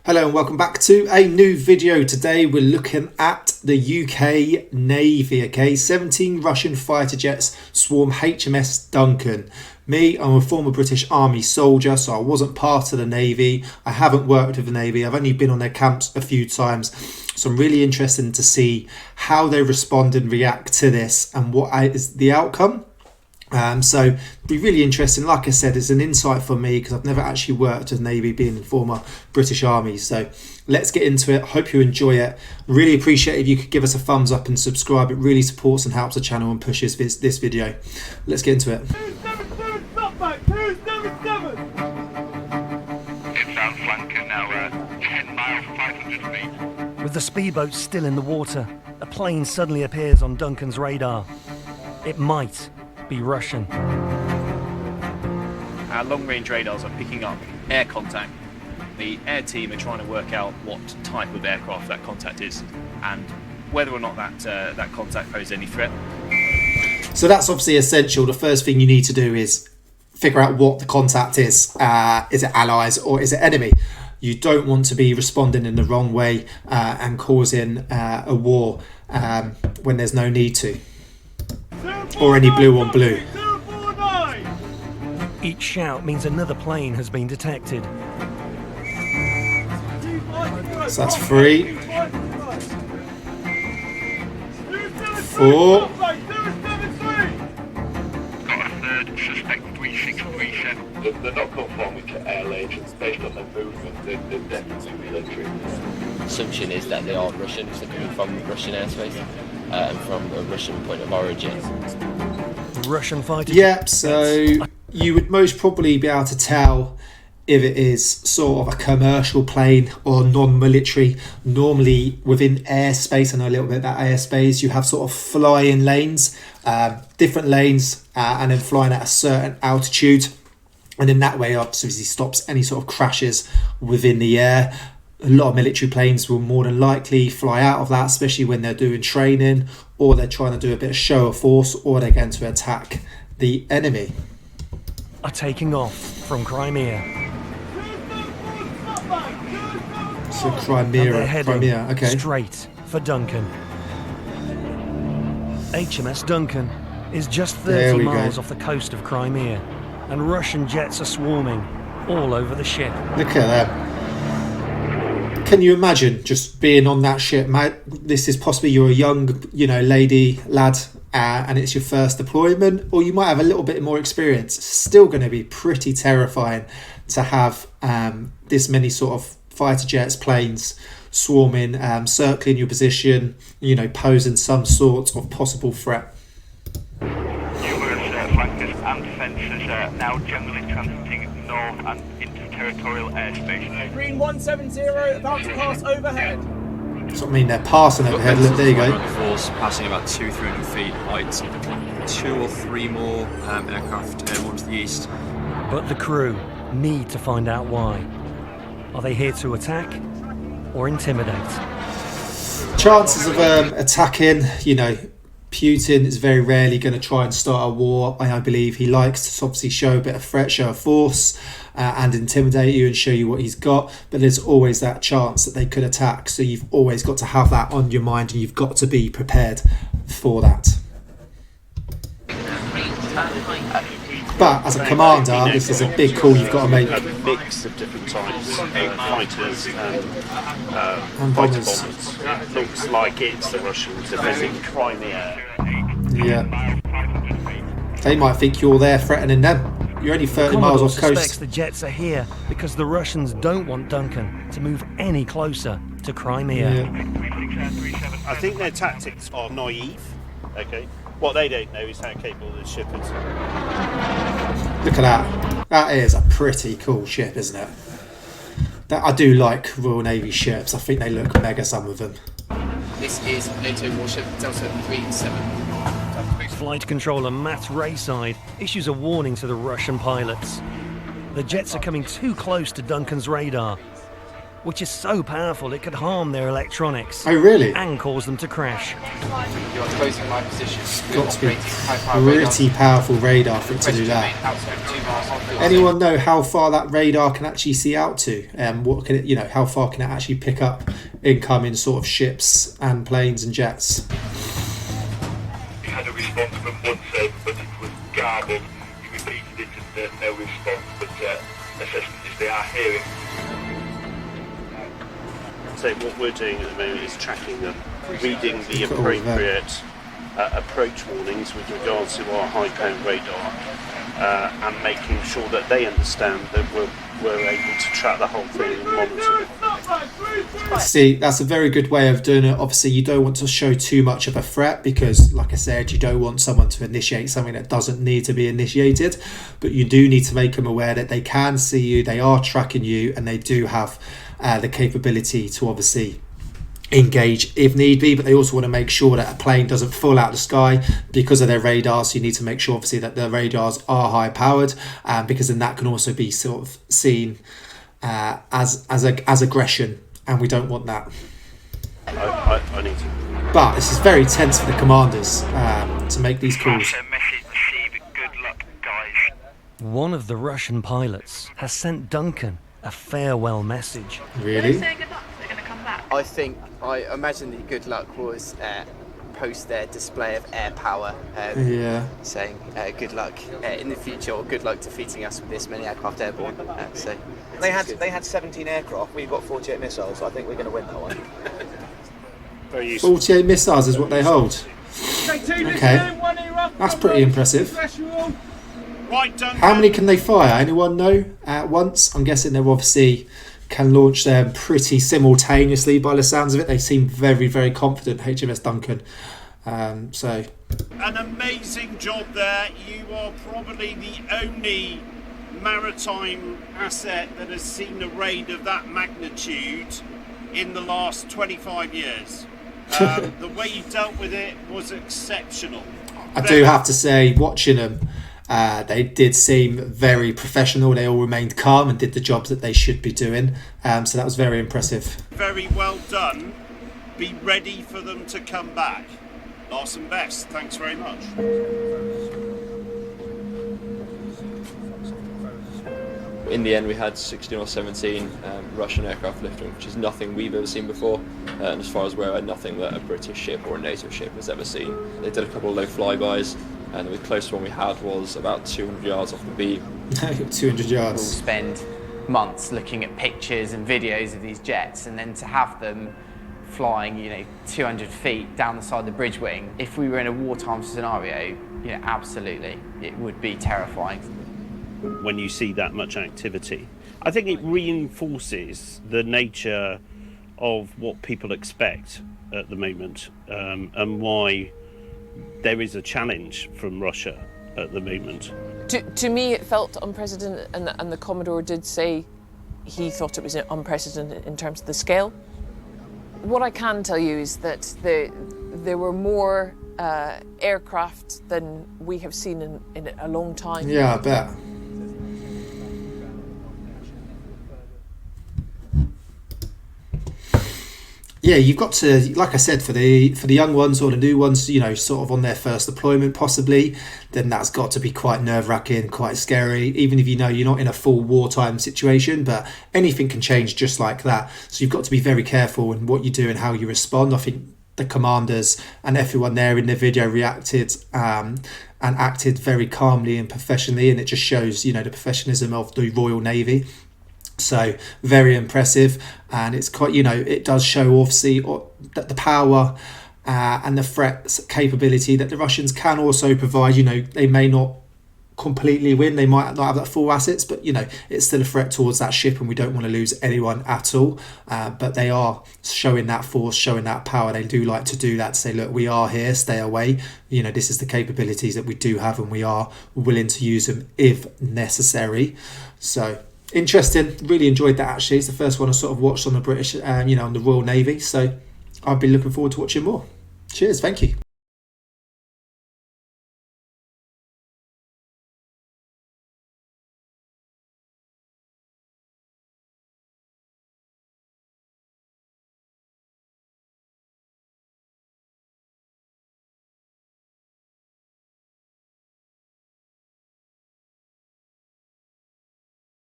Hello and welcome back to a new video. Today we're looking at the UK Navy, okay? 17 Russian fighter jets swarm HMS Duncan. Me, I'm a former British Army soldier, so I wasn't part of the Navy. I haven't worked with the Navy. I've only been on their camps a few times. So I'm really interested to see how they respond and react to this and what is the outcome. So it'd be really interesting. Like I said, it's an insight for me because I've never actually worked with Navy, being in former British Army. So let's get into it. Hope you enjoy it. Really appreciate if you could give us a thumbs up and subscribe. It really supports and helps the channel and pushes this video. Let's get into it. 277, stop back, 277! Inbound flanker now 10 miles, 500 feet. With the speedboat still in the water, a plane suddenly appears on Duncan's radar. It might be Russian. Our long-range radars are picking up air contact. The air team are trying to work out what type of aircraft that contact is and whether or not that contact poses any threat. So that's obviously essential. The first thing you need to do is figure out what the contact is. Is it allies or is it enemy? You don't want to be responding in the wrong way and causing a war when there's no need to. Or any blue on blue. Each shout means another plane has been detected. So that's 3, 4. Got a third suspect 3637. They're not conforming to air agents based on their movement. They're definitely military. Assumption is that they are Russian, because they're coming from Russian airspace and from a Russian point of origin. Russian fighter. Yep, so you would most probably be able to tell if it is sort of a commercial plane or non-military. Normally within airspace, I know a little bit about airspace, you have sort of flying lanes, different lanes, and then flying at a certain altitude. And in that way, obviously stops any sort of crashes within the air. A lot of military planes will more than likely fly out of that, especially when they're doing training or they're trying to do a bit of show of force or they're going to attack the enemy. Are taking off from Crimea. So And they're heading Crimea, okay. straight for Duncan. HMS Duncan is just 30 miles off the coast of Crimea, and Russian jets are swarming all over the ship. Look at that. Can you imagine just being on that ship, mate? This is possibly you're a young, lady, lad, and it's your first deployment, or you might have a little bit more experience. It's still going to be pretty terrifying to have this many sort of fighter jets, planes swarming, circling your position, posing some sort of possible threat. Numerous flankers and defences now generally transiting north and into territorial airspace. Green 170, about to pass overhead. So I mean, they're passing overhead. Look, there you go. Force passing about 200-300 feet height. 2 or 3 more aircraft more to the east. But the crew need to find out why. Are they here to attack or intimidate? Chances of attacking, Putin is very rarely going to try and start a war. I believe he likes to obviously show a bit of threat, show of force, and intimidate you and show you what he's got. But there's always that chance that they could attack. So you've always got to have that on your mind and you've got to be prepared for that. But as a commander, this is a big call you've got to make. A mix of different types of fighters And fighter bombers. bombers. Looks like it's the Russians defending Crimea. Yeah. They might think you're there threatening them. You're only 30 miles Commodore off coast. suspects the jets are here because the Russians don't want Duncan to move any closer to Crimea. Yeah. I think their tactics are naive. Okay. What they don't know is how capable the ship is. Look at that. That is a pretty cool ship, isn't it? I do like Royal Navy ships. I think they look mega, some of them. This is NATO warship Delta 37. Flight controller Matt Rayside issues a warning to the Russian pilots. The jets are coming too close to Duncan's radar. which is so powerful it could harm their electronics. Oh, really? And cause them to crash. You are closing my position. Got to be pretty powerful radar for it to do that. Anyone know how far that radar can actually see out to? What can it, how far can it actually pick up incoming sort of ships and planes and jets? He had a response from one server, but it was garbled. He repeated it and there's no response, but assessment is they are hearing. So what we're doing at the moment is tracking them, reading the appropriate approach warnings with regards to our high-pound radar, and making sure that they understand that we're able to track the whole thing and monitor it. See, that's a very good way of doing it. Obviously, you don't want to show too much of a threat because, like I said, you don't want someone to initiate something that doesn't need to be initiated, but you do need to make them aware that they can see you, they are tracking you, and they do have the capability to obviously engage if need be, but they also want to make sure that a plane doesn't fall out of the sky because of their radars. You need to make sure obviously that the radars are high powered, because then that can also be sort of seen as aggression, and we don't want that. I need to. But this is very tense for the commanders to make these calls. Message received. Good luck, guys. One of the Russian pilots has sent Duncan a farewell message. Really? I imagine the good luck was post their display of air power, saying good luck in the future, or good luck defeating us with this many aircraft airborne. So They had 17 aircraft. We've got 48 missiles. So I think we're going to win that one. Very useful. 48 missiles is what they hold. Okay, that's pretty impressive. Right, Duncan. How many can they fire? Anyone know at once? I'm guessing they obviously can launch them pretty simultaneously by the sounds of it. They seem very, very confident, HMS Duncan. So An amazing job there. You are probably the only maritime asset that has seen a raid of that magnitude in the last 25 years. The way you dealt with it was exceptional. I do have to say, watching them, they did seem very professional. They all remained calm and did the jobs that they should be doing. So that was very impressive. Very well done. Be ready for them to come back. Last and best. Thanks very much. In the end, we had 16 or 17 Russian aircraft lifting, which is nothing we've ever seen before, and as far as we're aware, nothing that a British ship or a NATO ship has ever seen. They did a couple of low flybys, and the closest one we had was about 200 yards off the beam. 200 yards. we'll spend months looking at pictures and videos of these jets, and then to have them flying, 200 feet down the side of the bridge wing. If we were in a wartime scenario, absolutely, it would be terrifying. When you see that much activity, I think it reinforces the nature of what people expect at the moment, and why there is a challenge from Russia at the moment. To me, it felt unprecedented, and the Commodore did say he thought it was unprecedented in terms of the scale. What I can tell you is that there were more aircraft than we have seen in a long time. Yeah, I bet. Yeah, you've got to, like I said, for the young ones or the new ones, sort of on their first deployment possibly, then that's got to be quite nerve-wracking, quite scary, even if you're not in a full wartime situation, but anything can change just like that. So you've got to be very careful in what you do and how you respond. I think the commanders and everyone there in the video reacted and acted very calmly and professionally, and it just shows, the professionalism of the Royal Navy. So very impressive, and it's quite, it does show obviously that the power and the threat capability that the Russians can also provide. They may not completely win, they might not have that full assets, but it's still a threat towards that ship, and we don't want to lose anyone at all. But they are showing that force, showing that power. They do like to do that, to say, look, we are here, stay away. This is the capabilities that we do have, and we are willing to use them if necessary. So interesting, really enjoyed that actually. It's the first one I sort of watched on the British, on the Royal Navy. So I'll be looking forward to watching more. Cheers, thank you.